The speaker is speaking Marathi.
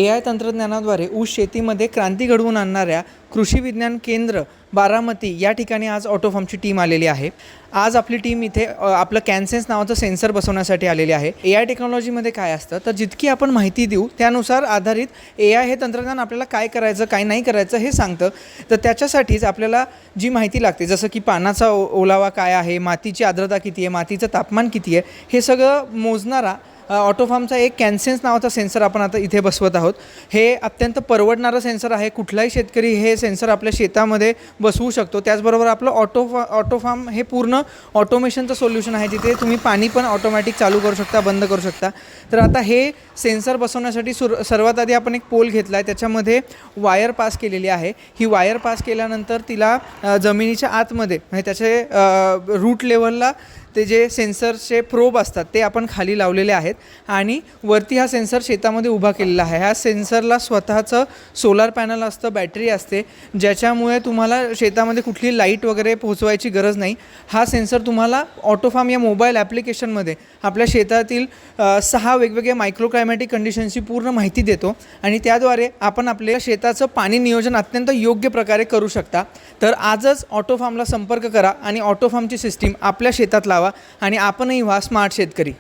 AI तंत्रज्ञानाद्वारे ऊस शेतीमध्ये क्रांती घडवून आणणाऱ्या कृषी विज्ञान केंद्र बारामती या ठिकाणी आज ऑटोफार्मची टीम आलेली आहे। आज आपली टीम इथे आपलं कॅनसेन्स नावाचं सेन्सर बसवण्यासाठी आलेली आहे। AI टेक्नॉलॉजीमध्ये काय असतं तर जितकी आपण माहिती देऊ त्यानुसार आधारित AI हे तंत्रज्ञान आपल्याला काय करायचं काय नाही करायचं हे सांगतं। तर त्याच्यासाठीच आपल्याला जी माहिती लागते जसं की पानाचा ओलावा काय आहे, मातीची आर्द्रता किती आहे, मातीचं तापमान किती आहे, हे सगळं मोजणारा ऑटोफार्मचा एक कॅनसेन्स नावाचा सेन्सर आपण आता इथे बसवत आहोत। हे अत्यंत परवडणारं सेन्सर आहे। कुठलाही शेतकरी हे सेन्सर आपल्या शेतामध्ये बसवू शकतो। त्याचबरोबर आपलं ऑटोफार्म हे पूर्ण ऑटोमेशनचं सोल्युशन आहे, जिथे तुम्ही पाणी पण ऑटोमॅटिक चालू करू शकता, बंद करू शकता। तर आता हे सेन्सर बसवण्यासाठी सर्वात आधी आपण एक पोल घेतला आहे, त्याच्यामध्ये वायर पास केलेली आहे। ही वायर पास केल्यानंतर तिला जमिनीच्या आतमध्ये म्हणजे त्याचे रूट लेवलला ते जे सेन्सरचे प्रोब असतात ते आपण खाली लावलेले आहेत आणि वरती हा सेन्सर शेतामध्ये उभा केलेला आहे। ह्या सेन्सरला स्वतःचं सोलार पॅनल असतं, बॅटरी असते, ज्याच्यामुळे तुम्हाला शेतामध्ये कुठली लाईट वगैरे पोहोचवायची गरज नाही। हा सेन्सर तुम्हाला ऑटोफार्म या मोबाईल ॲप्लिकेशनमध्ये आपल्या शेतातील 6 वेगवेगळ्या मायक्रोक्लायमॅटिक कंडिशनची पूर्ण माहिती देतो आणि त्याद्वारे आपण आपल्या शेताचं पाणी नियोजन अत्यंत योग्य प्रकारे करू शकता। तर आजच ऑटोफार्मला संपर्क करा आणि ऑटोफार्मची सिस्टीम आपल्या शेतात लावा आणि आपणही व्हा स्मार्ट शेतकरी।